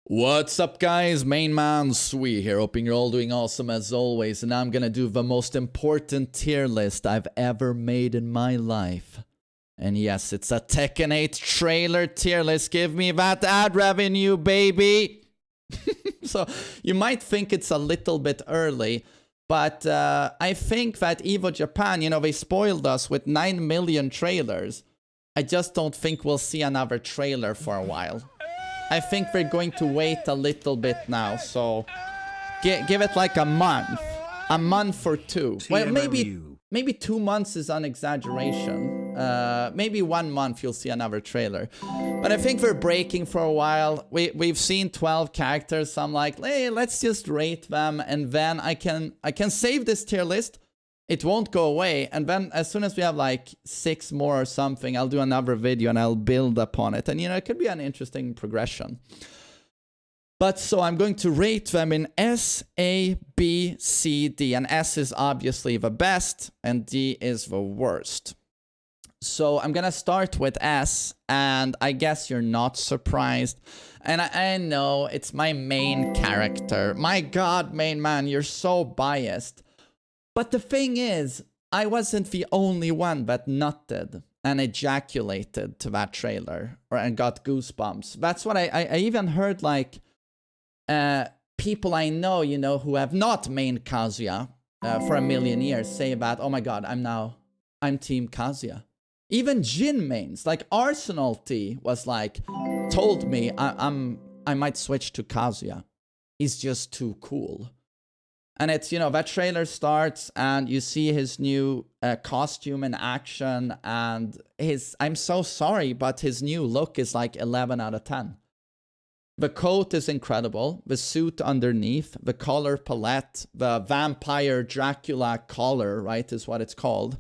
What's up, guys? MainManSWE here, hoping you're all doing awesome as always, and I'm gonna do the most important tier list I've ever made in my life. And yes, it's a Tekken 8 trailer tier list. Give me that ad revenue, baby! So, you might think it's a little bit early, but I think that Evo Japan, they spoiled us with 9 million trailers. I just don't think we'll see another trailer for a while. I think we're going to wait a little bit now, so give it like a month or two. Well, maybe 2 months is an exaggeration. Maybe 1 month you'll see another trailer. But I think we're breaking for a while. We've seen 12 characters, so I'm like, hey, let's just rate them, and then I can save this tier list. It won't go away, and then as soon as we have like 6 more or something, I'll do another video and I'll build upon it. And it could be an interesting progression. But so I'm going to rate them in S, A, B, C, D. And S is obviously the best and D is the worst. So I'm gonna start with S, and I guess you're not surprised. And I know it's my main character. My god, main man, you're so biased. But the thing is, I wasn't the only one that nutted and ejaculated to that trailer and got goosebumps. That's what I even heard, like, people I know, who have not mained Kazuya for a million years say that, oh my god, I'm Team Kazuya. Even Jin mains, like Arsenal T was like, told me I might switch to Kazuya. He's just too cool. And it's, that trailer starts and you see his new costume in action, and I'm so sorry, but his new look is like 11 out of 10. The coat is incredible, the suit underneath, the color palette, the vampire Dracula collar, right, is what it's called.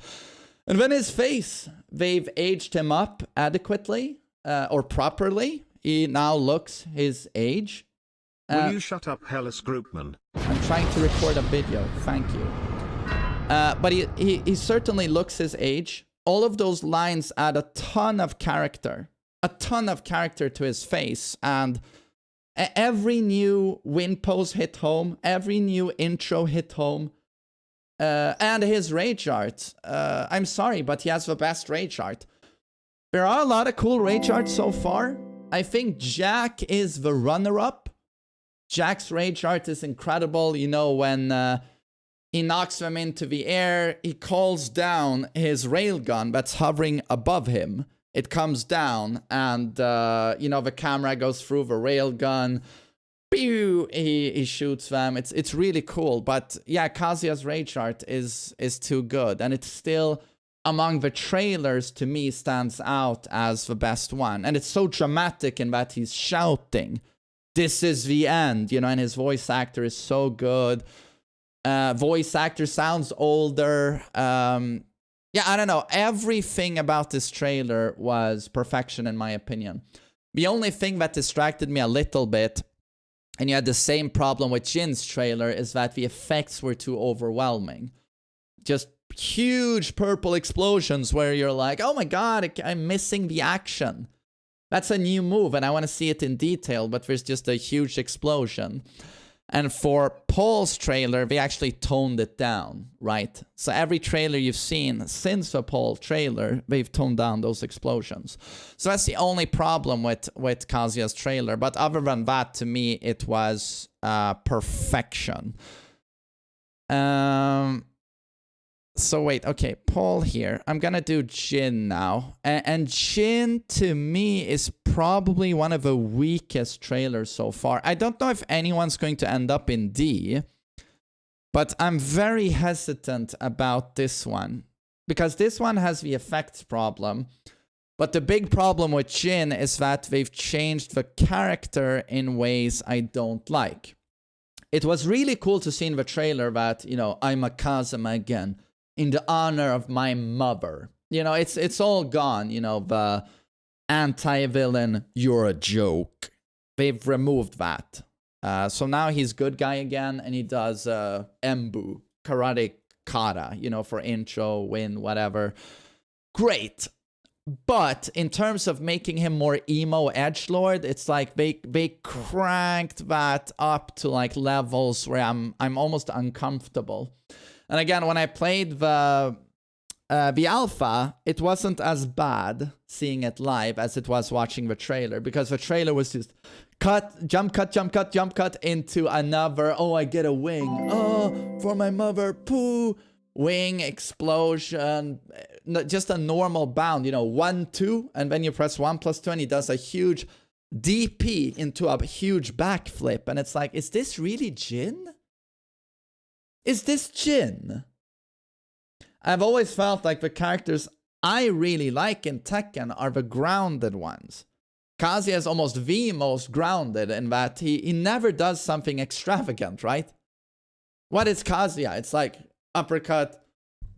And then his face, they've aged him up adequately, or properly. He now looks his age. Will you shut up, Hellas Groupman? I'm trying to record a video, thank you. But he certainly looks his age. All of those lines add a ton of character. A ton of character to his face. And every new win pose hit home. Every new intro hit home. And his rage art. I'm sorry, but he has the best rage art. There are a lot of cool rage art so far. I think Jack is the runner-up. Jack's rage art is incredible. When he knocks them into the air, he calls down his railgun that's hovering above him. It comes down, and, the camera goes through the railgun. Pew! He shoots them. It's really cool. But, yeah, Kazuya's rage art is too good. And it's still, among the trailers, to me, stands out as the best one. And it's so dramatic in that he's shouting. This is the end, and his voice actor is so good. Voice actor sounds older. Yeah, I don't know. Everything about this trailer was perfection, in my opinion. The only thing that distracted me a little bit, and you had the same problem with Jin's trailer, is that the effects were too overwhelming. Just huge purple explosions where you're like, oh my god, I'm missing the action. That's a new move, and I want to see it in detail, but there's just a huge explosion. And for Paul's trailer, they actually toned it down, right? So every trailer you've seen since the Paul trailer, they've toned down those explosions. So that's the only problem with Kazuya's trailer. But other than that, to me, it was perfection. So wait, okay, Paul here. I'm gonna do Jin now. And Jin, to me, is probably one of the weakest trailers so far. I don't know if anyone's going to end up in D, but I'm very hesitant about this one. Because this one has the effects problem. But the big problem with Jin is that they've changed the character in ways I don't like. It was really cool to see in the trailer that, I'm a Kazama again. In the honor of my mother. It's all gone, the anti-villain, you're a joke. They've removed that. So now he's good guy again, and he does Embu, Karate Kata, for intro, win, whatever. Great. But in terms of making him more emo edgelord, it's like they cranked that up to like levels where I'm almost uncomfortable. And again, when I played the alpha, it wasn't as bad seeing it live as it was watching the trailer, because the trailer was just cut, jump cut, jump cut, jump cut into another, oh, I get a wing, oh, for my mother, poo, wing, explosion, just a normal bound, you know, 1, 2, and then you press 1 + 2 and he does a huge DP into a huge backflip, and it's like, is this really Jin? Is this Jin? I've always felt like the characters I really like in Tekken are the grounded ones. Kazuya is almost the most grounded in that he never does something extravagant, right? What is Kazuya? It's like uppercut,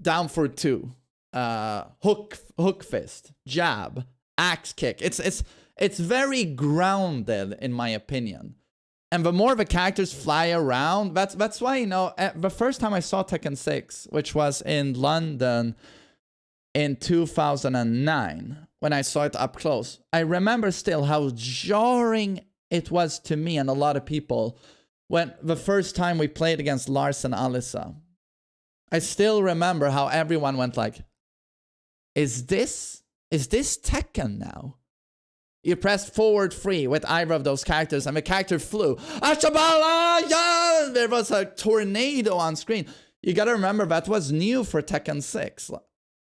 down for 2, hook fist, jab, axe kick. It's very grounded in my opinion. And the more the characters fly around, that's why, you know, the first time I saw Tekken 6, which was in London in 2009, when I saw it up close, I remember still how jarring it was to me and a lot of people when the first time we played against Lars and Alyssa. I still remember how everyone went like, is this Tekken now? You pressed forward 3 with either of those characters, and the character flew. Ashabala! Yeah! There was a tornado on screen. You gotta remember, that was new for Tekken 6.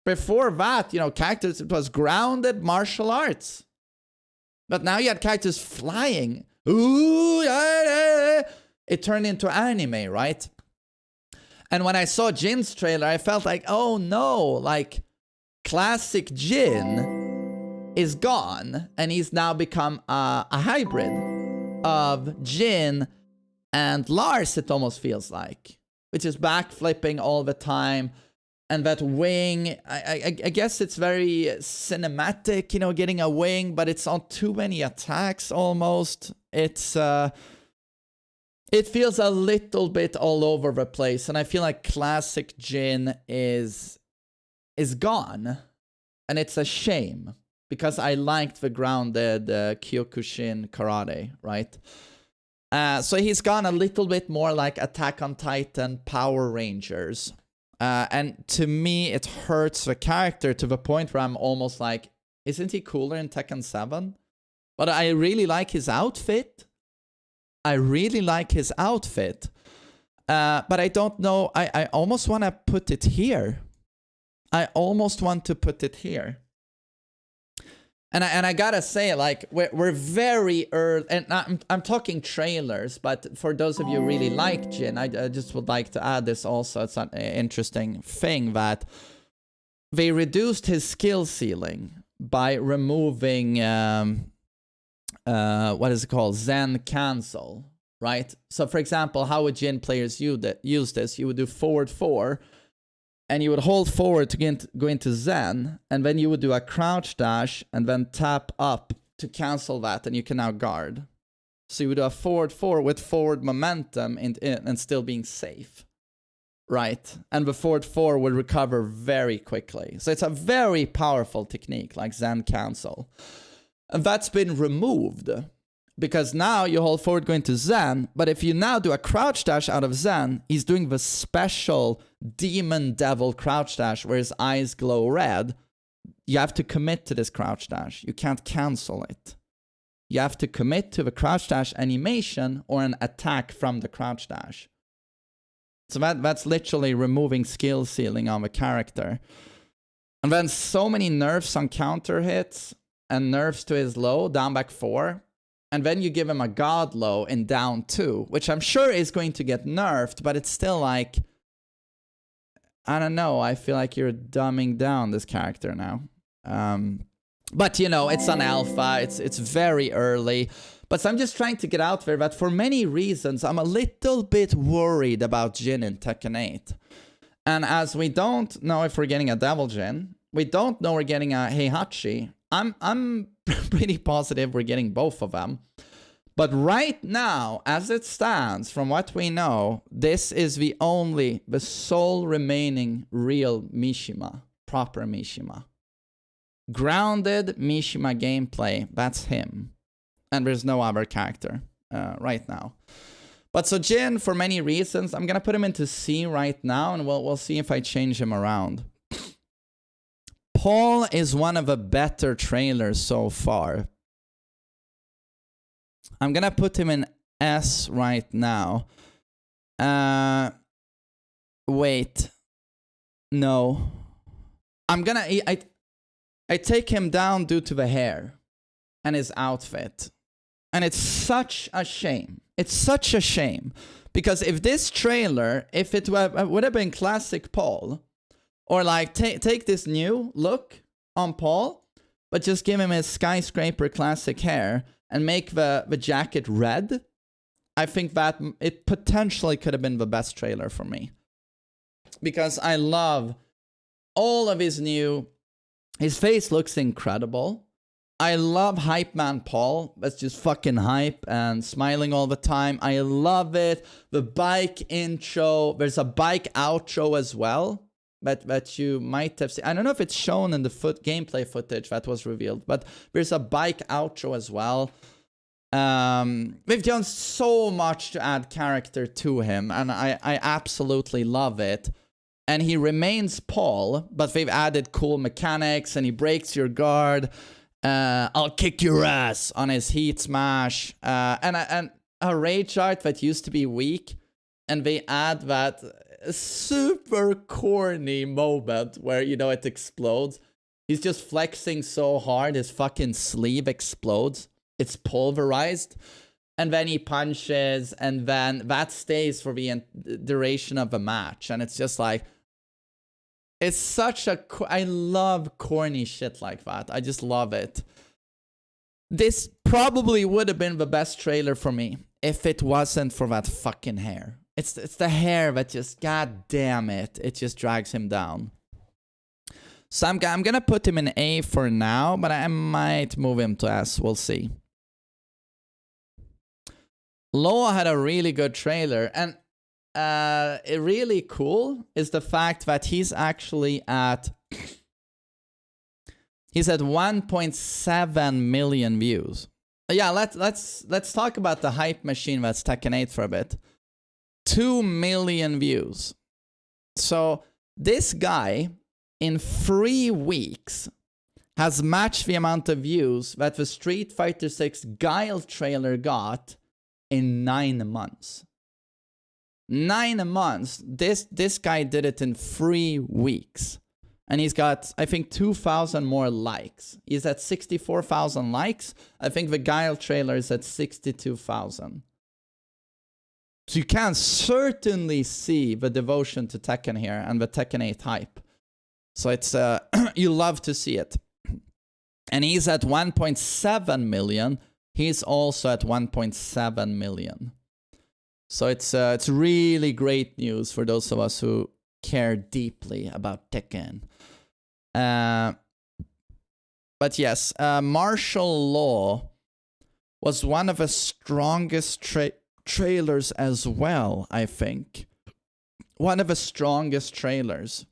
Before that, you know, characters, it was grounded martial arts. But now you had characters flying. Ooh, yeah. It turned into anime, right? And when I saw Jin's trailer, I felt like, oh no, like, classic Jin is gone, and he's now become a hybrid of Jin and Lars, it almost feels like, which is backflipping all the time. And that wing, I guess it's very cinematic, you know, getting a wing, but it's on too many attacks almost. It's it feels a little bit all over the place, and I feel like classic Jin is gone, and it's a shame. Because I liked the grounded Kyokushin karate, right? So he's gone a little bit more like Attack on Titan, Power Rangers. And to me, it hurts the character to the point where I'm almost like, isn't he cooler in Tekken 7? But I really like his outfit. But I don't know, I almost want to put it here. And I gotta say, like, we're very early, and I'm talking trailers, but for those of you who really like Jin, I just would like to add this also. It's an interesting thing that they reduced his skill ceiling by removing, what is it called? Zen cancel, right? So for example, how would Jin players use this? You would do forward 4, and you would hold forward to go into Zen, and then you would do a crouch dash, and then tap up to cancel that, and you can now guard. So you would do a forward 4 with forward momentum and still being safe, right? And the forward 4 would recover very quickly. So it's a very powerful technique, like Zen cancel. And that's been removed, because now you hold forward going to Zen, but if you now do a crouch dash out of Zen, he's doing the special demon devil crouch dash where his eyes glow red. You have to commit to this crouch dash. You can't cancel it. You have to commit to the crouch dash animation or an attack from the crouch dash. So that's literally removing skill ceiling on the character. And then so many nerfs on counter hits and nerfs to his low, down back 4. And then you give him a god low in down 2, which I'm sure is going to get nerfed, but it's still like, I don't know, I feel like you're dumbing down this character now. But you know, it's an alpha, it's very early. But so I'm just trying to get out there that for many reasons, I'm a little bit worried about Jin in Tekken 8. And as we don't know if we're getting a Devil Jin, we don't know we're getting a Heihachi, I'm pretty positive we're getting both of them. But right now, as it stands, from what we know, this is the sole remaining real Mishima, proper Mishima. Grounded Mishima gameplay, that's him. And there's no other character right now. But so Jin, for many reasons, I'm gonna put him into C right now, and we'll see if I change him around. Paul is one of the better trailers so far. I'm gonna put him in S right now. Wait. No. I'm gonna... I take him down due to the hair and his outfit. And it's such a shame. It's such a shame. Because if this trailer, if it would have been classic Paul, or like take this new look on Paul, but just give him his skyscraper classic hair and make the jacket red, I think that it potentially could have been the best trailer for me. Because I love all of his new... His face looks incredible. I love Hype Man Paul. That's just fucking hype and smiling all the time. I love it. The bike intro. There's a bike outro as well. That you might have seen. I don't know if it's shown in the gameplay footage that was revealed. But there's a bike outro as well. They've done so much to add character to him. And I absolutely love it. And he remains Paul, but they've added cool mechanics, and he breaks your guard. I'll kick your ass on his heat smash. And a rage art that used to be weak, and they add that super corny moment where, you know, it explodes. He's just flexing so hard, his fucking sleeve explodes. It's pulverized. And then he punches, and then that stays for the duration of a match. And it's just like... It's such a... I love corny shit like that. I just love it. This probably would have been the best trailer for me if it wasn't for that fucking hair. It's the hair that just... God damn it. It just drags him down. So I'm gonna put him in A for now, but I might move him to S. We'll see. Law had a really good trailer, and... really cool is the fact that he's actually at... he's at 1.7 million views. Yeah, let's talk about the hype machine that's Tekken 8 for a bit. 2 million views. So this guy, in 3 weeks, has matched the amount of views that the Street Fighter 6 Guile trailer got in 9 months. 9 months. This guy did it in 3 weeks. And he's got, I think, 2,000 more likes. He's at 64,000 likes. I think the Guile trailer is at 62,000. So you can certainly see the devotion to Tekken here and the Tekken 8 hype. So it's, you love to see it. And he's at 1.7 million. He's also at 1.7 million. So it's really great news for those of us who care deeply about Tekken. But yes, Martial Law was one of the strongest trailers as well, I think. One of the strongest trailers.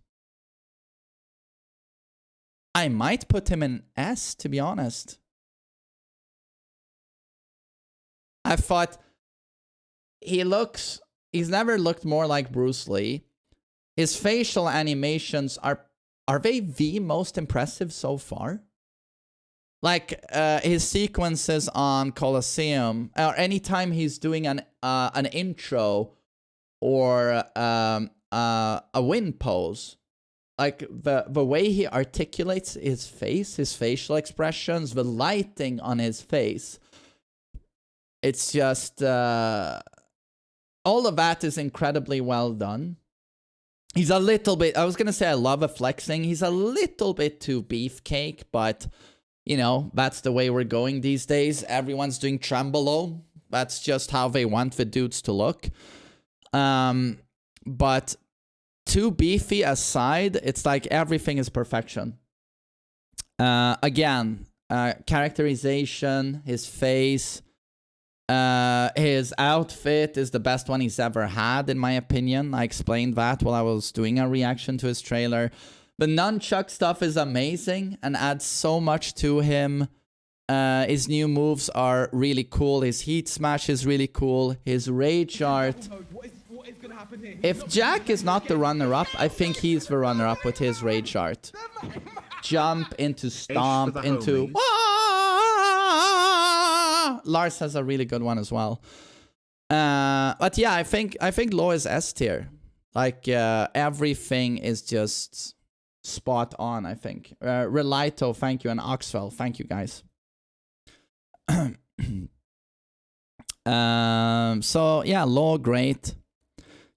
I might put him in S, to be honest. I thought... He's never looked more like Bruce Lee. His facial animations are they the most impressive so far? Like his sequences on Colosseum, or anytime he's doing an intro or a win pose, like the way he articulates his face, his facial expressions, the lighting on his face, it's just all of that is incredibly well done. He's a little bit, I was going to say I love a flexing. He's a little bit too beefcake, but, you know, that's the way we're going these days. Everyone's doing trembolo. That's just how they want the dudes to look. But too beefy aside, it's like everything is perfection. Again, characterization, his face, his outfit is the best one he's ever had, in my opinion. I explained that while I was doing a reaction to his trailer. The nunchuck stuff is amazing and adds so much to him. His new moves are really cool. His heat smash is really cool. His rage art. What is gonna happen here? If Jack is not the runner-up, I think he's the runner-up with his rage art. Jump into stomp into. Lars has a really good one as well. But yeah, I think Lo is S tier. Like everything is just spot on. I think. Relito, thank you, and Oxwell, thank you guys. So yeah, Lo great.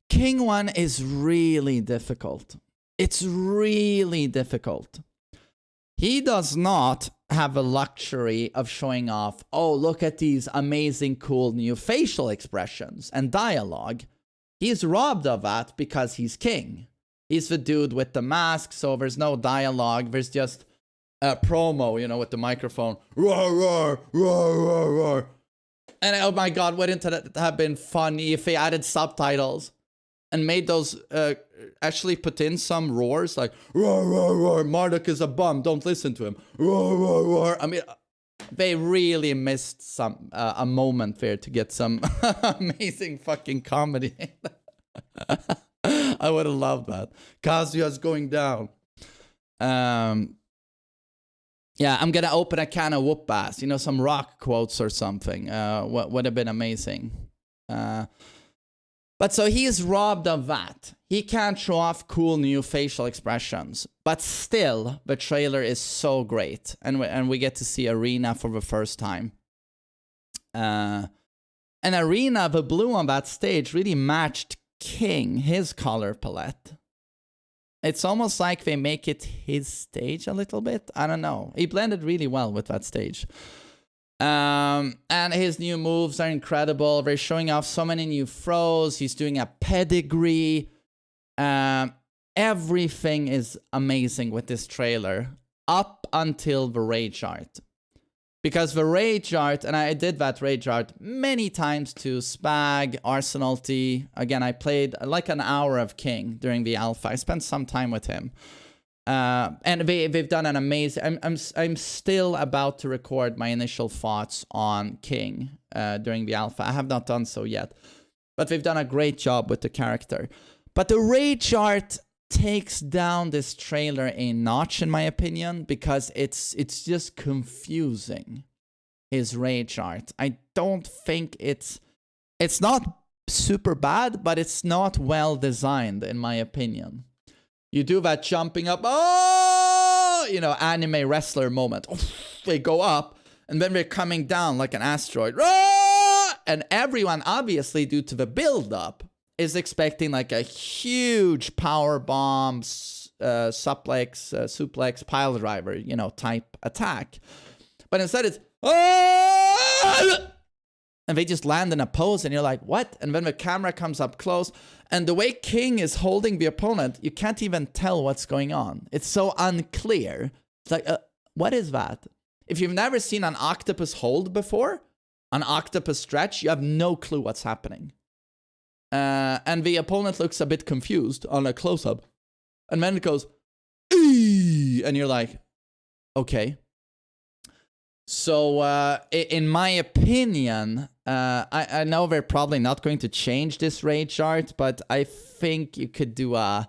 King 1 is really difficult. It's really difficult. He does not have a luxury of showing off, oh, look at these amazing, cool new facial expressions and dialogue. He's robbed of that because he's king. He's the dude with the mask, so there's no dialogue. There's just a promo, you know, with the microphone. Roar, roar, roar, roar, roar. And oh my god, wouldn't it have been funny if they added subtitles and made those, actually put in some roars, like, roar, roar, roar, Marduk is a bum, don't listen to him, roar, roar, roar. I mean, they really missed some, a moment there to get some amazing fucking comedy. I would have loved that. Kazuya's going down. Yeah, I'm gonna open a can of whoop ass, you know, some rock quotes or something. What would have been amazing. But so he is robbed of that. He can't show off cool new facial expressions. But still, the trailer is so great. And we get to see Arena for the first time. And Arena, the blue on that stage, really matched King, his color palette. It's almost like they make it his stage a little bit. I don't know. He blended really well with that stage. And his new moves are incredible. They're showing off so many new throws. He's doing a pedigree. Everything is amazing with this trailer up until the rage art. Because the rage art, and I did that rage art many times to Spag, Arsenal T. Again, I played like an hour of King during the alpha. I spent some time with him. And they've done an amazing... I'm still about to record my initial thoughts on King during the alpha. I have not done so yet. But they've done a great job with the character. But the rage art takes down this trailer a notch, in my opinion, because it's just confusing, his rage art. I don't think it's not super bad, but it's not well designed, in my opinion. You do that jumping up, oh, you know, anime wrestler moment. They go up, and then they're coming down like an asteroid. And everyone, obviously, due to the build-up, is expecting like a huge power bomb, suplex, pile driver, you know, type attack. But instead it's, and they just land in a pose and you're like, what? And then the camera comes up close and the way King is holding the opponent, you can't even tell what's going on. It's so unclear. It's like, what is that? If you've never seen an octopus hold before, an octopus stretch, you have no clue what's happening. And the opponent looks a bit confused on a close-up. And then it goes, eee! And you're like, okay. So, in my opinion, I know they're probably not going to change this rage art, but I think you could do a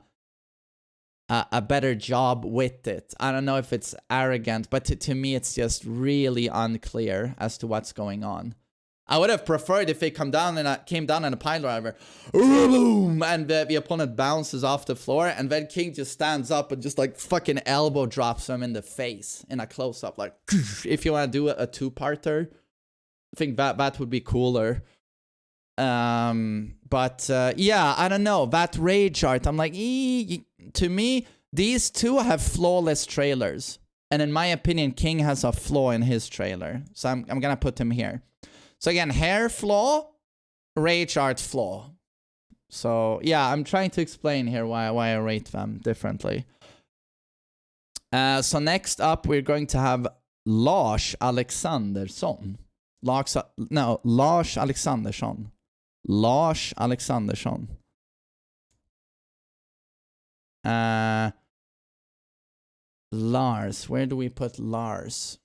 better job with it. I don't know if it's arrogant, but to me it's just really unclear as to what's going on. I would have preferred if they came down in a pile driver, boom, and the opponent bounces off the floor, and then King just stands up and just like fucking elbow drops him in the face in a close-up. Like, if you want to do a two-parter, I think that would be cooler. But yeah, I don't know. That rage art, I'm like, to me, these two have flawless trailers. And in my opinion, King has a flaw in his trailer. So I'm going to put him here. So again, hair flaw, rage art flaw. So yeah, I'm trying to explain here why I rate them differently. So next up, we're going to have Lars Alexandersson. Lars Alexandersson. Lars Alexandersson. Lars. Where do we put Lars?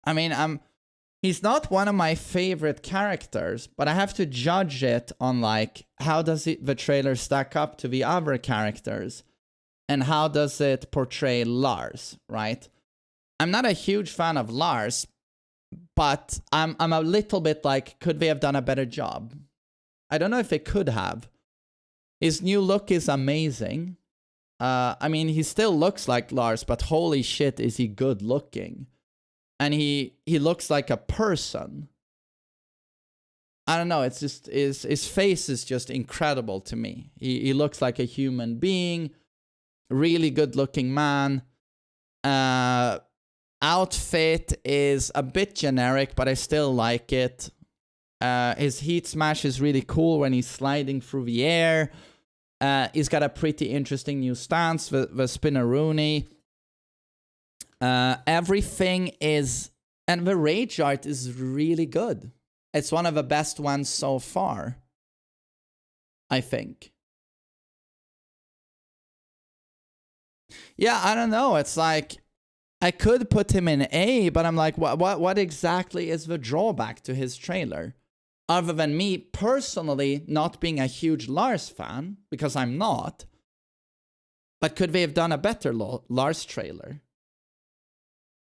I mean, he's not one of my favorite characters, but I have to judge it on like, how does the trailer stack up to the other characters? And how does it portray Lars, right? I'm not a huge fan of Lars, but I'm a little bit like, could they have done a better job? I don't know if they could have. His new look is amazing. I mean, he still looks like Lars, but holy shit, is he good looking. And he looks like a person. I don't know, it's just, his face is just incredible to me. He looks like a human being, really good looking man. Outfit is a bit generic, but I still like it. His heat smash is really cool when he's sliding through the air. He's got a pretty interesting new stance, the spinneroonie. Everything is... And the rage art is really good. It's one of the best ones so far, I think. Yeah, I don't know. It's like... I could put him in A, but I'm like, what exactly is the drawback to his trailer? Other than me personally not being a huge Lars fan, because I'm not. But could they have done a better Lars trailer?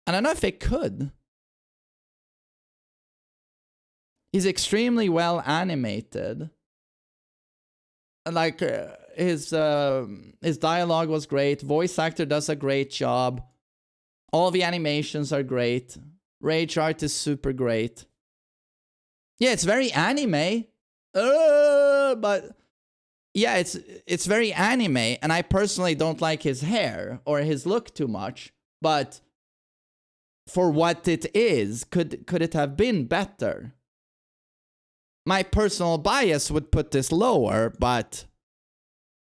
I don't know if they could. He's extremely well animated. Like, his dialogue was great. Voice actor does a great job. All the animations are great. Rage art is super great. Yeah, it's very anime. But yeah, it's very anime, and I personally don't like his hair or his look too much. But for what it is, could it have been better? My personal bias would put this lower, but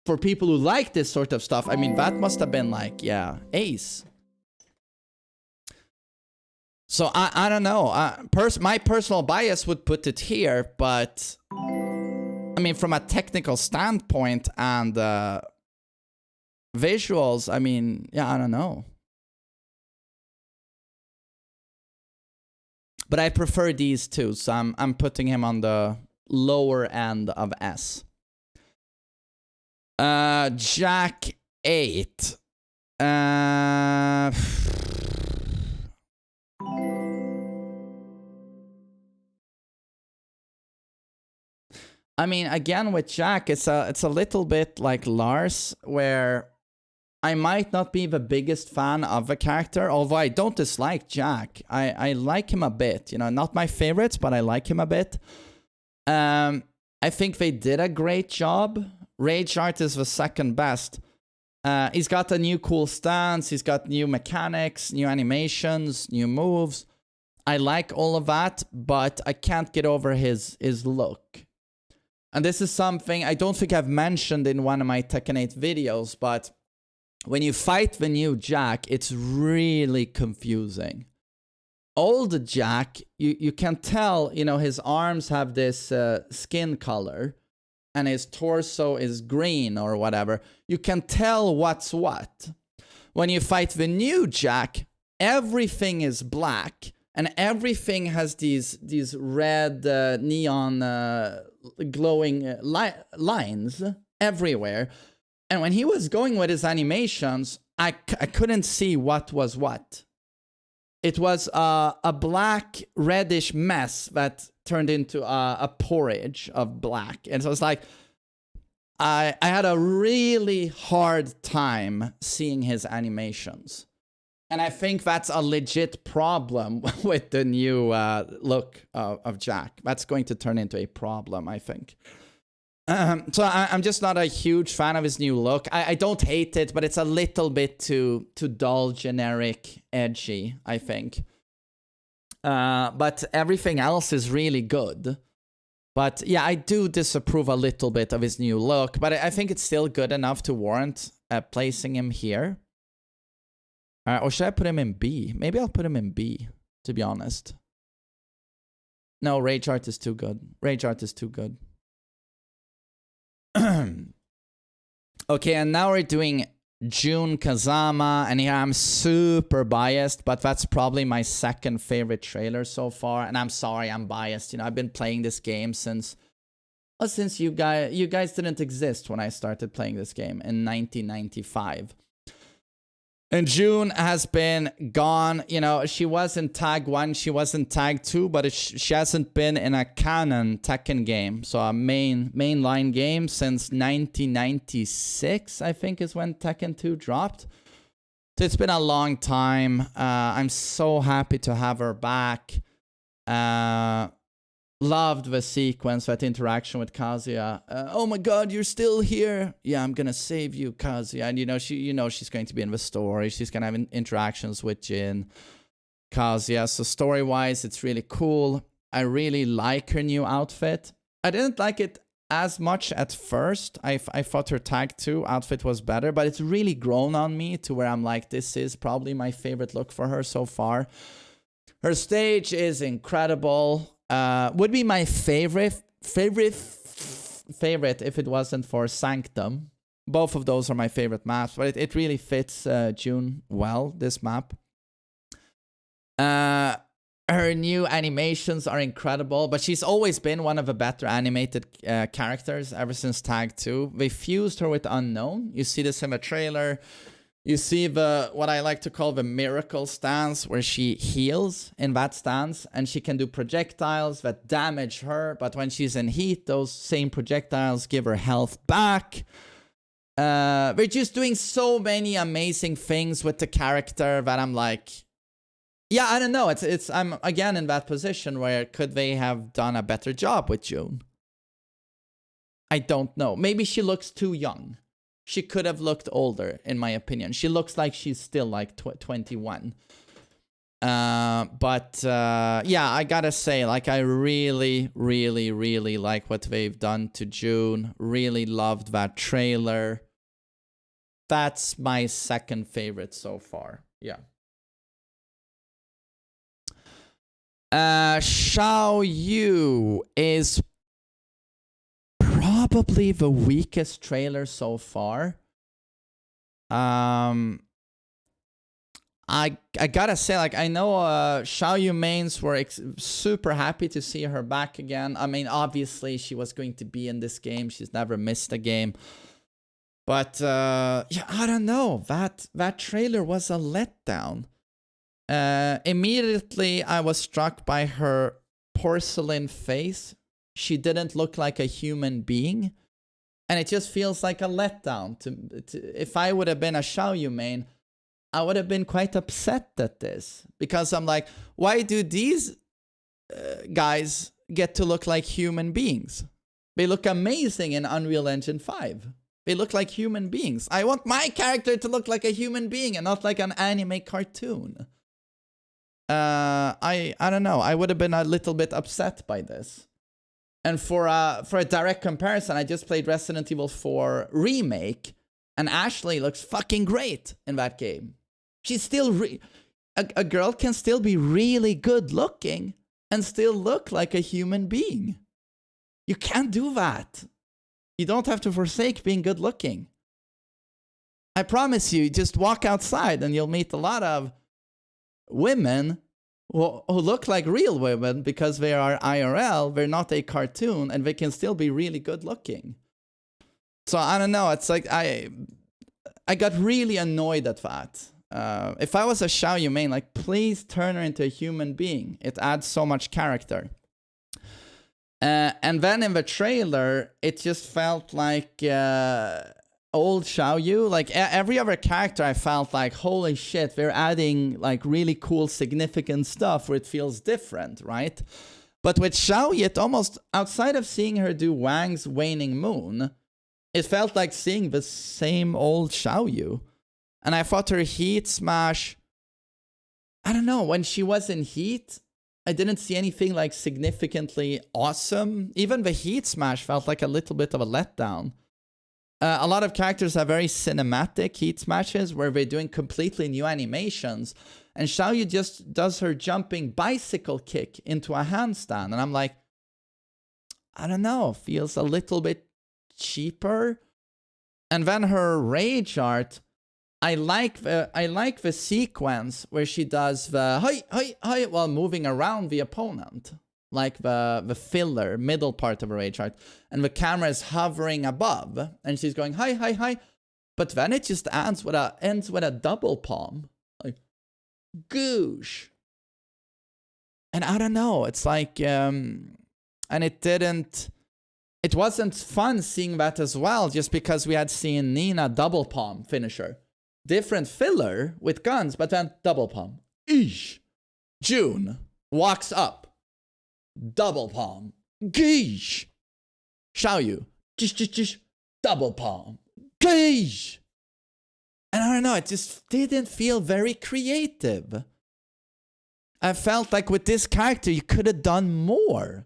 for people who like this sort of stuff, I mean, that must have been like, yeah, ace. So I don't know. My personal bias would put it here, but I mean, from a technical standpoint and visuals, I mean, yeah, I don't know. But I prefer these two, so I'm putting him on the lower end of S. Jack 8. I mean, again with Jack, it's a little bit like Lars, where I might not be the biggest fan of a character, although I don't dislike Jack. I like him a bit, you know, not my favorite, but I like him a bit. I think they did a great job. Rage art is the second best. He's got a new cool stance, he's got new mechanics, new animations, new moves. I like all of that, but I can't get over his look. And this is something I don't think I've mentioned in one of my Tekken 8 videos, but when you fight the new Jack, it's really confusing. Old Jack, you can tell, you know, his arms have this skin color, and his torso is green or whatever. You can tell what's what. When you fight the new Jack, everything is black, and everything has these red neon glowing lines everywhere. And when he was going with his animations, I couldn't see what was what. It was a black reddish mess that turned into a porridge of black. And so it's like, I had a really hard time seeing his animations. And I think that's a legit problem with the new look of Jack. That's going to turn into a problem, I think. So I'm just not a huge fan of his new look. I don't hate it, but it's a little bit too dull, generic, edgy, I think. But everything else is really good. But yeah, I do disapprove a little bit of his new look, but I think it's still good enough to warrant placing him here. Or should I put him in B? Maybe I'll put him in B, to be honest. No, Rage Art is too good. Rage Art is too good. Okay, and now we're doing Jun Kazama, and here I'm super biased, but that's probably my second favorite trailer so far. And I'm sorry, I'm biased. You know, I've been playing this game since you guys didn't exist when I started playing this game in 1995. And Jun has been gone. You know, she was in Tag 1, she was in Tag 2, but she hasn't been in a canon Tekken game. So a mainline game since 1996, I think, is when Tekken 2 dropped. So it's been a long time. I'm so happy to have her back. Loved the sequence, that interaction with Kazuya. Oh my god, you're still here. Yeah, I'm gonna save you, Kazuya. And she's going to be in the story. She's gonna have interactions with Jin, Kazuya. So story-wise, it's really cool. I really like her new outfit. I didn't like it as much at first. I thought her Tag 2 outfit was better, but it's really grown on me to where I'm like, this is probably my favorite look for her so far. Her stage is incredible. Would be my favorite if it wasn't for Sanctum. Both of those are my favorite maps, but it really fits Jun well, this map. Her new animations are incredible, but she's always been one of the better animated characters ever since Tag 2. They fused her with Unknown. You see this in the trailer. You see what I like to call the miracle stance, where she heals in that stance, and she can do projectiles that damage her, but when she's in heat, those same projectiles give her health back. They're just doing so many amazing things with the character that I'm like, yeah, I don't know. I'm again in that position where could they have done a better job with Jun? I don't know. Maybe she looks too young. She could have looked older, in my opinion. She looks like she's still like 21. Yeah, I gotta say, like, I really, really, really like what they've done to Jun. Really loved that trailer. That's my second favorite so far. Yeah. Xiaoyu is probably the weakest trailer so far. I gotta say, like, I know Xiaoyu mains were super happy to see her back again. I mean, obviously she was going to be in this game. She's never missed a game. But yeah, I don't know. That trailer was a letdown. Immediately I was struck by her porcelain face. She didn't look like a human being, and it just feels like a letdown. If I would have been a Xiaoyu main, I would have been quite upset at this, because I'm like, why do these guys get to look like human beings? They look amazing in Unreal Engine 5. They look like human beings. I want my character to look like a human being and not like an anime cartoon. I don't know. I would have been a little bit upset by this. And for a direct comparison, I just played Resident Evil 4 Remake, and Ashley looks fucking great in that game. She's still a girl can still be really good looking and still look like a human being. You can't do that. You don't have to forsake being good looking. I promise you, just walk outside and you'll meet a lot of women who look like real women because they are IRL, they're not a cartoon, and they can still be really good looking. So I don't know, it's like I got really annoyed at that. If I was a Xiaoyu main, like, please turn her into a human being. It adds so much character. And then in the trailer, it just felt like old Xiaoyu. Like every other character, I felt like, holy shit, they're adding like really cool, significant stuff where it feels different, right? But with Xiaoyu, it almost, outside of seeing her do Wang's Waning Moon, it felt like seeing the same old Xiaoyu. And I thought her Heat Smash, I don't know, when she was in Heat, I didn't see anything like significantly awesome. Even the Heat Smash felt like a little bit of a letdown. A lot of characters have very cinematic heat smashes where they're doing completely new animations. And Xiaoyu just does her jumping bicycle kick into a handstand. And I'm like, I don't know, feels a little bit cheaper. And then her rage art, I like the sequence where she does the hi while moving around the opponent. Like the filler, middle part of her rage art. And the camera is hovering above. And she's going, hi. But then it just ends with a double palm. Like, goosh. And I don't know. It's like, and it wasn't fun seeing that as well. Just because we had seen Nina double palm finisher. Different filler with guns, but then double palm. Eesh. Jun walks up. Double palm. Geesh. Xiaoyu. Jish. Double palm. Geesh. And I don't know, it just didn't feel very creative. I felt like with this character, you could have done more.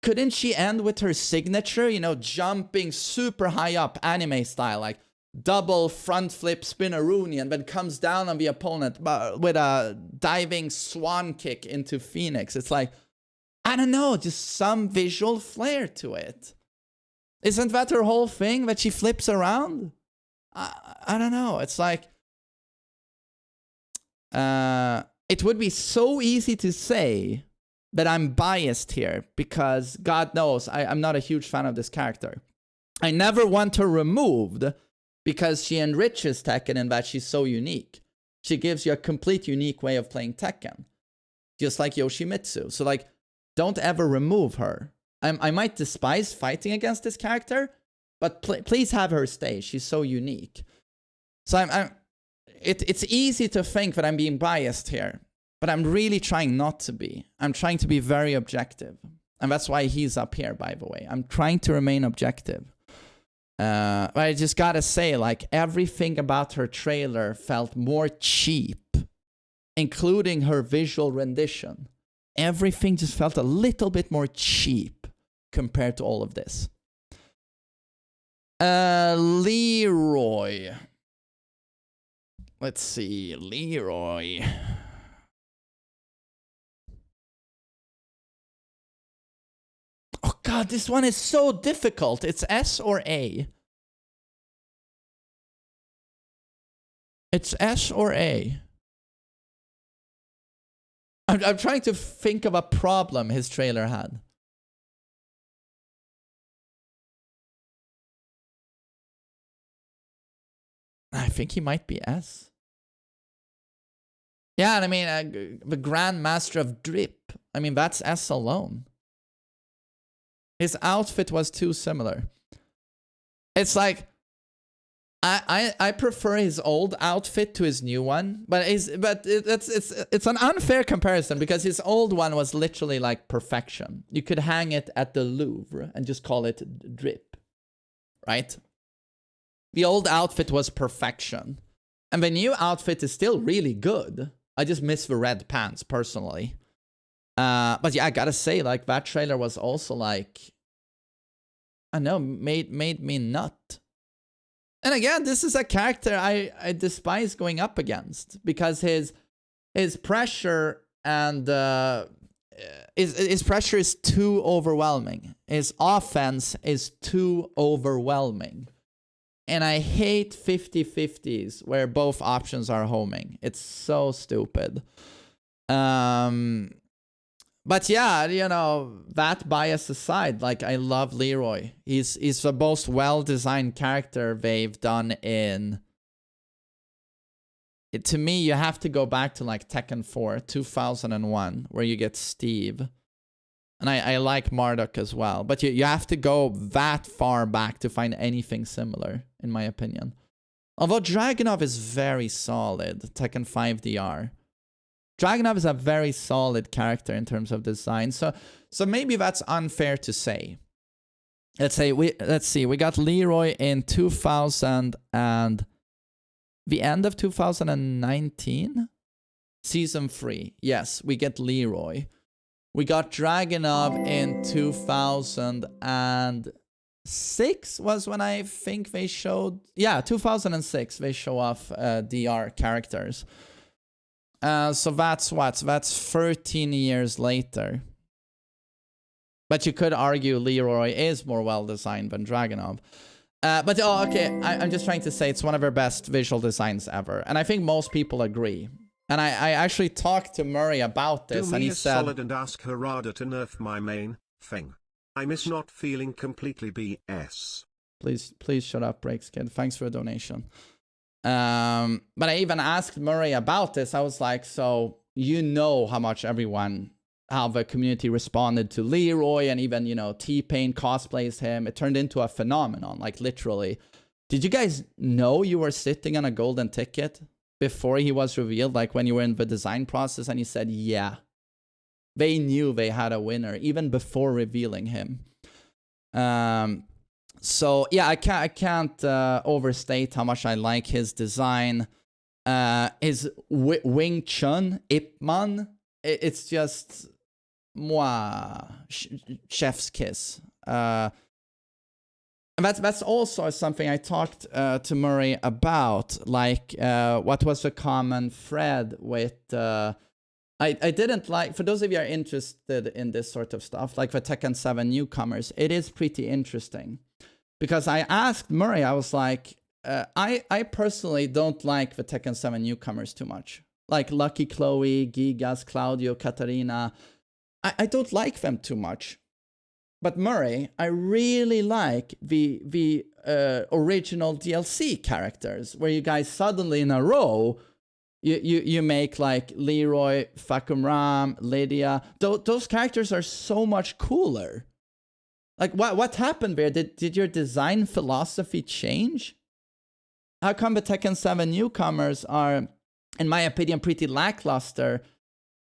Couldn't she end with her signature, you know, jumping super high up, anime style, like double front flip spinneroonie, and then comes down on the opponent with a diving swan kick into Phoenix? It's like, I don't know, just some visual flair to it. Isn't that her whole thing, that she flips around? I don't know. It's like, it would be so easy to say that I'm biased here because God knows I'm not a huge fan of this character. I never want her removed because she enriches Tekken in that she's so unique. She gives you a complete unique way of playing Tekken. Just like Yoshimitsu. So like, don't ever remove her. I might despise fighting against this character, but please have her stay. She's so unique. So it's easy to think that I'm being biased here, but I'm really trying not to be. I'm trying to be very objective. And that's why he's up here, by the way. I'm trying to remain objective. But I just gotta say, like, everything about her trailer felt more cheap, including her visual rendition. Everything just felt a little bit more cheap compared to all of this. Leroy. Let's see, Leroy. Oh God, this one is so difficult. It's S or A. It's S or A. I'm trying to think of a problem his trailer had. I think he might be S. Yeah, and I mean, the Grand Master of Drip. I mean, that's S alone. His outfit was too similar. It's like, I prefer his old outfit to his new one, but it's an unfair comparison because his old one was literally like perfection. You could hang it at the Louvre and just call it Drip, right? The old outfit was perfection, and the new outfit is still really good. I just miss the red pants personally. But yeah, I gotta say, like, that trailer was also like, I know, made me nut. And again, this is a character I despise going up against because his pressure and his pressure is too overwhelming. His offense is too overwhelming. And I hate 50-50s where both options are homing. It's so stupid. But yeah, you know, that bias aside, like, I love Leroy. He's the most well-designed character they've done in... To me, you have to go back to, like, Tekken 4, 2001, where you get Steve. And I like Marduk as well. But you have to go that far back to find anything similar, in my opinion. Although Dragunov is very solid, Tekken 5 DR. Dragunov is a very solid character in terms of design, so maybe that's unfair to say. Let's see, we got Leroy in 2000 and the end of 2019, season 3. Yes, we get Leroy. We got Dragunov in 2000 and 2006 was when I think they showed... Yeah, 2006 they show off DR characters. So that's what? That's 13 years later. But you could argue Leroy is more well-designed than Dragunov. But, oh, okay, I'm just trying to say it's one of their best visual designs ever. And I think most people agree. And I actually talked to Murray about this, and he said... solid and ask Harada to nerf my main thing. I miss not feeling completely BS. Please shut up, Breaks Kid. Thanks for the donation. But I even asked Murray about this. I was like, so you know how much how the community responded to Leroy, and even, you know, T-Pain cosplays him. It turned into a phenomenon, like literally. Did you guys know you were sitting on a golden ticket before he was revealed, like when you were in the design process? And he said, yeah. They knew they had a winner even before revealing him. So yeah, I can't overstate how much I like his design. His Wing Chun, Ip Man, it's just chef's kiss. And that's also something I talked to Murray about, like what was the common thread with... I didn't like, for those of you who are interested in this sort of stuff, like the Tekken 7 newcomers, it is pretty interesting. Because I asked Murray, I was like, I personally don't like the Tekken 7 newcomers too much. Like Lucky Chloe, Gigas, Claudio, Katarina. I don't like them too much. But Murray, I really like the original DLC characters, where you guys suddenly in a row, you make like Leroy, Fakum Ram, Lydia. Those characters are so much cooler. Like, what happened there? Did your design philosophy change? How come the Tekken 7 newcomers are, in my opinion, pretty lackluster,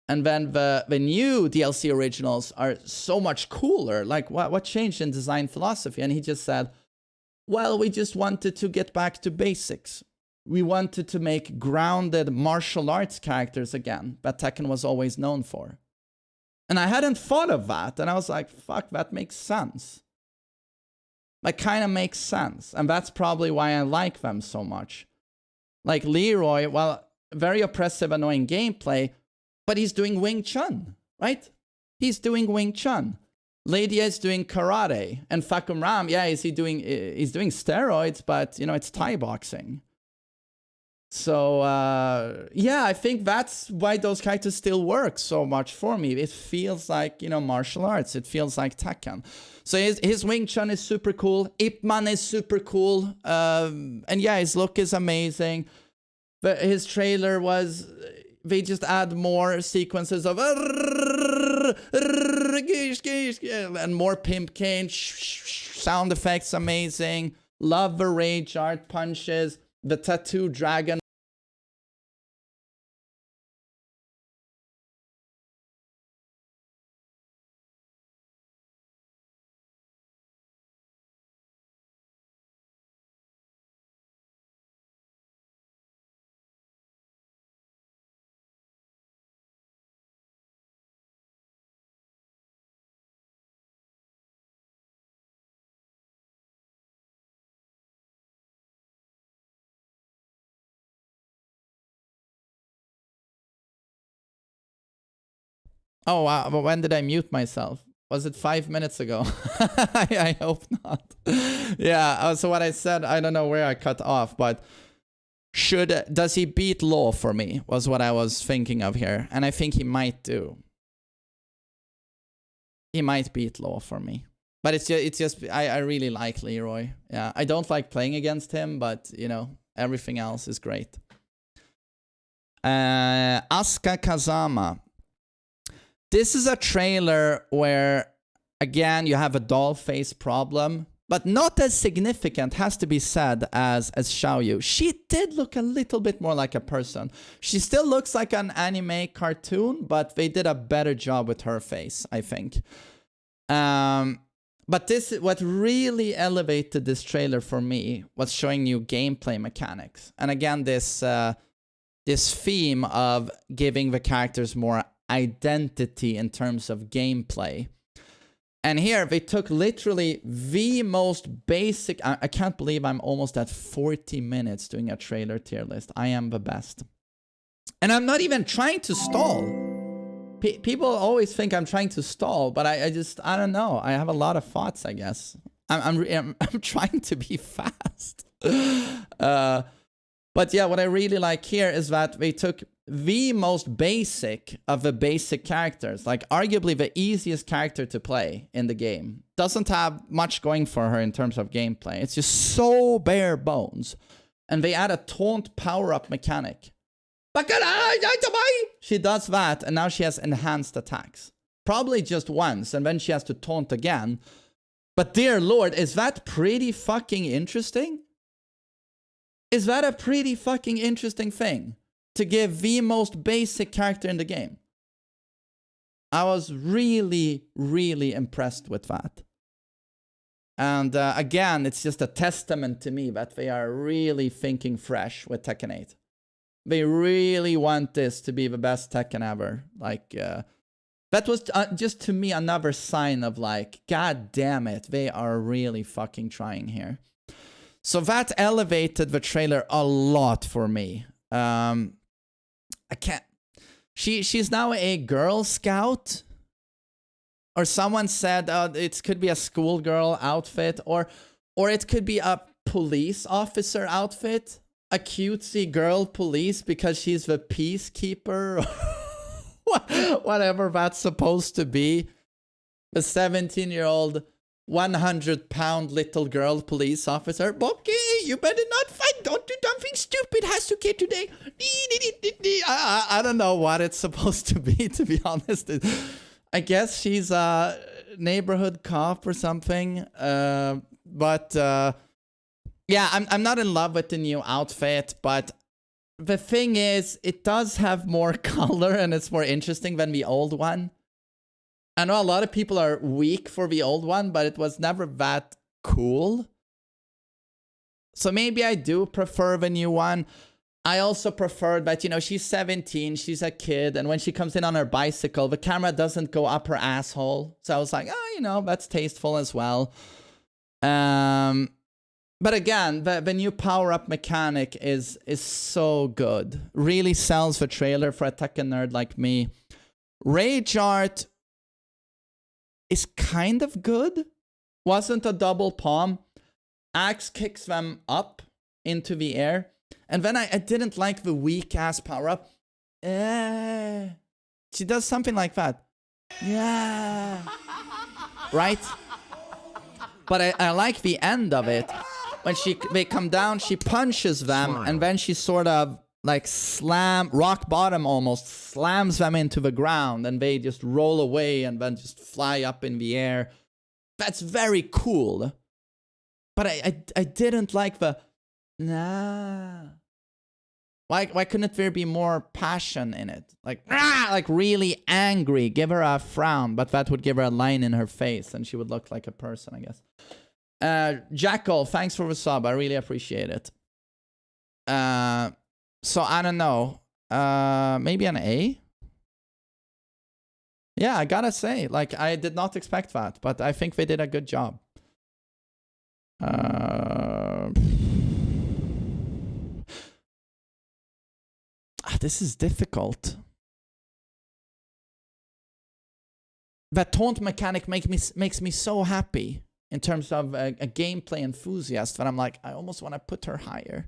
and then the new DLC originals are so much cooler? Like, what changed in design philosophy? And he just said, well, we just wanted to get back to basics. We wanted to make grounded martial arts characters again, that Tekken was always known for. And I hadn't thought of that, and I was like, fuck, that makes sense. That kind of makes sense, and that's probably why I like them so much. Like Leroy, well, very oppressive, annoying gameplay, but he's doing Wing Chun, right? He's doing Wing Chun. Lydia is doing karate, and Fakum Ram, yeah, he's doing steroids, but, you know, it's Thai boxing. So, yeah, I think that's why those characters still work so much for me. It feels like, you know, martial arts. It feels like Tekken. So his Wing Chun is super cool. Ip Man is super cool. And yeah, his look is amazing. But his trailer was... They just add more sequences of... And more Pimp Cane. Sound effects amazing. Love the rage art punches. The tattoo dragon. Oh, wow. But when did I mute myself? Was it 5 minutes ago? I hope not. Yeah, so what I said, I don't know where I cut off, but does he beat Law for me, was what I was thinking of here. And I think he might do. He might beat Law for me. But it's just I really like Leroy. Yeah, I don't like playing against him, but, you know, everything else is great. Asuka Kazama. This is a trailer where, again, you have a doll face problem, but not as significant, has to be said, as Xiaoyu. She did look a little bit more like a person. She still looks like an anime cartoon, but they did a better job with her face, I think. But what really elevated this trailer for me was showing new gameplay mechanics. And again, this theme of giving the characters more identity in terms of gameplay. And here they took literally the most basic. I can't believe I'm almost at 40 minutes doing a trailer tier list. I am the best. And I'm not even trying to stall. People always think I'm trying to stall, but I don't know. I have a lot of thoughts, I guess. I'm trying to be fast. But yeah, what I really like here is that they took the most basic of the basic characters, like arguably the easiest character to play in the game. Doesn't have much going for her in terms of gameplay. It's just so bare bones. And they add a taunt power-up mechanic. She does that, and now she has enhanced attacks. Probably just once, and then she has to taunt again. But dear lord, is that pretty fucking interesting? Is that a pretty fucking interesting thing? To give the most basic character in the game. I was really, really impressed with that. And again, it's just a testament to me that they are really thinking fresh with Tekken 8. They really want this to be the best Tekken ever. Like, that was just to me another sign of like, god damn it, they are really fucking trying here. So that elevated the trailer a lot for me. I can't. She's now a Girl Scout, or someone said it could be a schoolgirl outfit, or it could be a police officer outfit, a cutesy girl police because she's the peacekeeper, whatever that's supposed to be. The 17-year-old, 100-pound little girl police officer. Okay, you better not fight. Don't do something stupid, Asuka, today. I don't know what it's supposed to be honest. I guess she's a neighborhood cop or something. But yeah, I'm not in love with the new outfit, but the thing is, it does have more color and it's more interesting than the old one. I know a lot of people are weak for the old one, but it was never that cool. So maybe I do prefer the new one. I also prefer that, you know, she's 17, she's a kid, and when she comes in on her bicycle, the camera doesn't go up her asshole. So I was like, oh, you know, that's tasteful as well. But again, the new power-up mechanic is so good. Really sells the trailer for a Tekken nerd like me. Rage art is kind of good. Wasn't a double palm. Axe kicks them up into the air. And then I didn't like the weak-ass power-up. She does something like that. Yeah. Right? But I like the end of it. When they come down, she punches them, and then she sort of like rock bottom almost, slams them into the ground, and they just roll away and then just fly up in the air. That's very cool. But I didn't like the, nah. Why couldn't there be more passion in it? Like, like really angry, give her a frown, but that would give her a line in her face and she would look like a person, I guess. Jackal, thanks for the sub. I really appreciate it. So I don't know. Maybe an A? Yeah, I gotta say, like, I did not expect that, but I think they did a good job. This is difficult. That taunt mechanic makes me so happy in terms of a gameplay enthusiast that I'm like, I almost want to put her higher.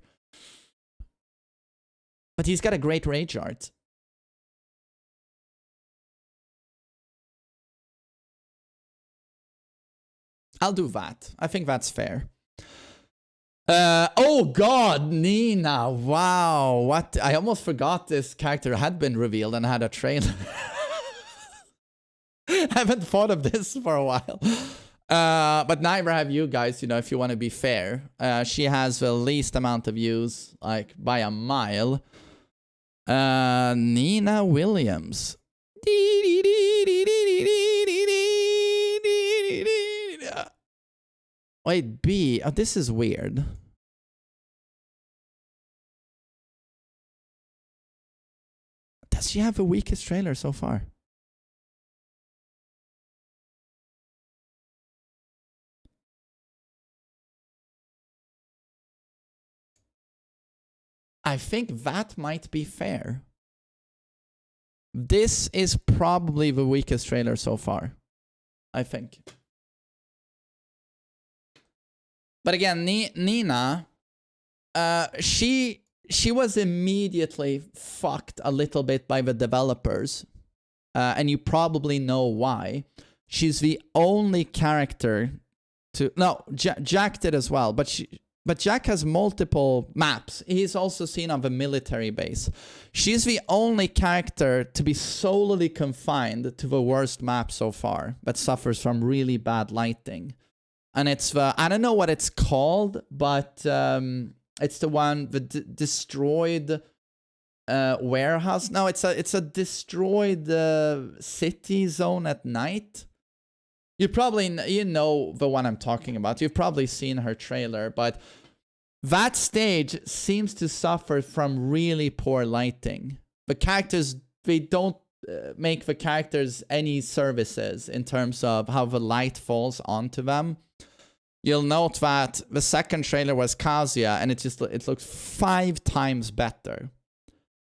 But he's got a great rage art. I'll do that. I think that's fair. Oh god, Nina. Wow. What? I almost forgot this character had been revealed and had a trailer. I haven't thought of this for a while. But neither have you guys, you know, if you want to be fair. She has the least amount of views, like by a mile. Nina Williams. Wait, B. Oh, this is weird. Does she have the weakest trailer so far? I think that might be fair. This is probably the weakest trailer so far, I think. But again, Nina, she was immediately fucked a little bit by the developers. And you probably know why. She's the only character to... No, Jack did as well, but Jack has multiple maps. He's also seen on the military base. She's the only character to be solely confined to the worst map so far, that suffers from really bad lighting. And it's the... I don't know what it's called, but it's the one, the destroyed... warehouse. No, it's a destroyed city zone at night. You probably know the one I'm talking about. You've probably seen her trailer, but that stage seems to suffer from really poor lighting. The characters, they don't make the characters any services in terms of how the light falls onto them. You'll note that the second trailer was Kazuya, and it looks 5 times better.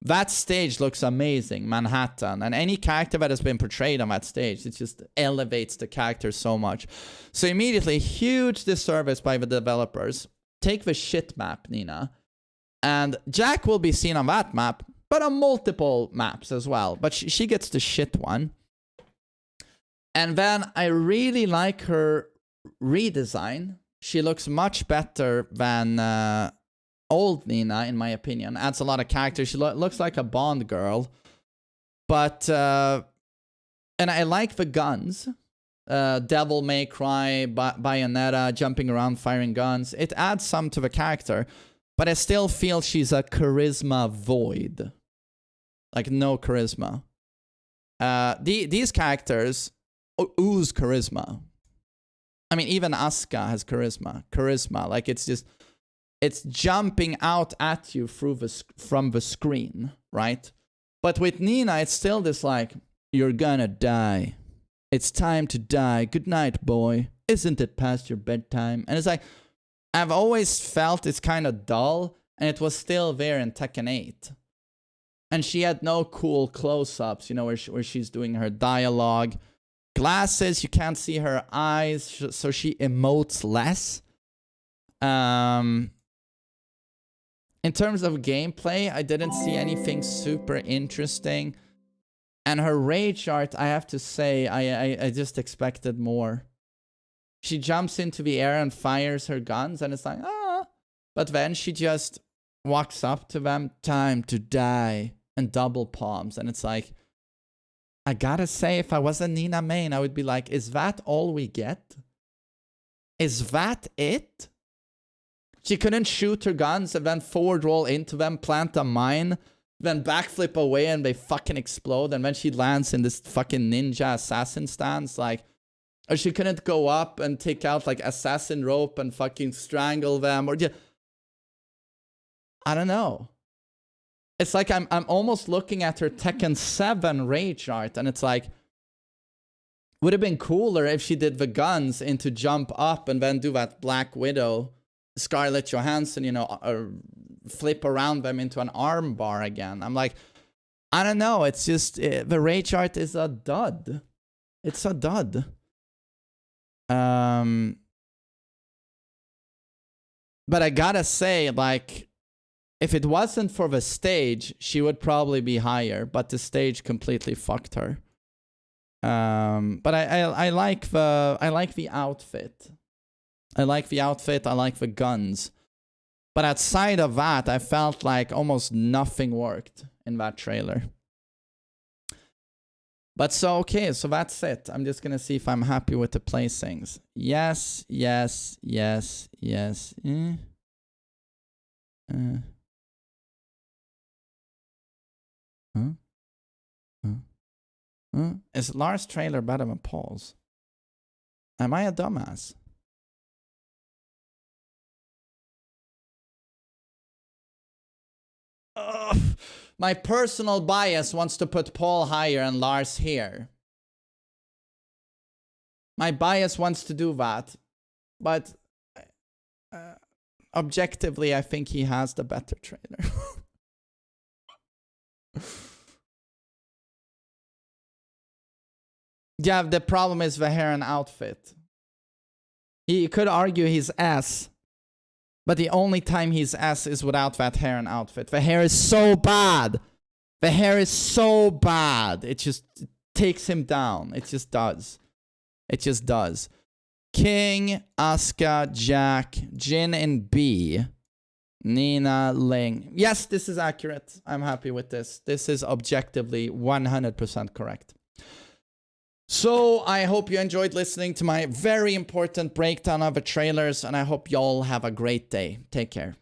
That stage looks amazing, Manhattan, and any character that has been portrayed on that stage, it just elevates the character so much. So immediately, huge disservice by the developers. Take the shit map, Nina, and Jack will be seen on that map, but on multiple maps as well, but she gets the shit one. And then I really like her redesign. She looks much better than... old Nina, in my opinion. Adds a lot of character. She looks like a Bond girl. But, and I like the guns. Devil May Cry, Bayonetta, jumping around, firing guns. It adds some to the character. But I still feel she's a charisma void. Like, no charisma. These characters ooze charisma. I mean, even Asuka has charisma. Like, it's just... It's jumping out at you from the screen, right? But with Nina, it's still this like, you're gonna die. It's time to die. Good night, boy. Isn't it past your bedtime? And it's like, I've always felt it's kind of dull, and it was still there in Tekken 8. And she had no cool close-ups, you know, where she's doing her dialogue. Glasses, you can't see her eyes, so she emotes less. In terms of gameplay, I didn't see anything super interesting. And her rage art, I have to say, I just expected more. She jumps into the air and fires her guns, and it's like, ah. But then she just walks up to them, time to die, and double palms. And it's like, I gotta say, if I was a Nina main, I would be like, is that all we get? Is that it? She couldn't shoot her guns and then forward roll into them, plant a mine, then backflip away and they fucking explode. And then she lands in this fucking ninja assassin stance. Like, or she couldn't go up and take out like assassin rope and fucking strangle them. Or just, I don't know. It's like I'm almost looking at her Tekken 7 rage art, and it's like, would have been cooler if she did the guns into jump up and then do that Black Widow, Scarlett Johansson, you know, or flip around them into an arm bar again. I'm like, I don't know. It's just, the rage art is a dud. It's a dud. But I gotta say, like, if it wasn't for the stage, she would probably be higher, but the stage completely fucked her. But I like the outfit. I like the outfit, I like the guns. But outside of that, I felt like almost nothing worked in that trailer. But so, okay, so that's it. I'm just gonna see if I'm happy with the placings. Yes, yes, yes, yes. Is Lars' trailer better than Paul's? Am I a dumbass? Ugh. My personal bias wants to put Paul higher and Lars here. My bias wants to do that. But objectively, I think he has the better trailer. Yeah, the problem is the hair and outfit. He could argue he's S, but the only time he's S is without that hair and outfit. The hair is so bad. The hair is so bad. It just takes him down. It just does. It just does. King, Asuka, Jack, Jin and B, Nina, Ling. Yes, this is accurate. I'm happy with this. This is objectively 100% correct. So I hope you enjoyed listening to my very important breakdown of the trailers, and I hope y'all have a great day. Take care.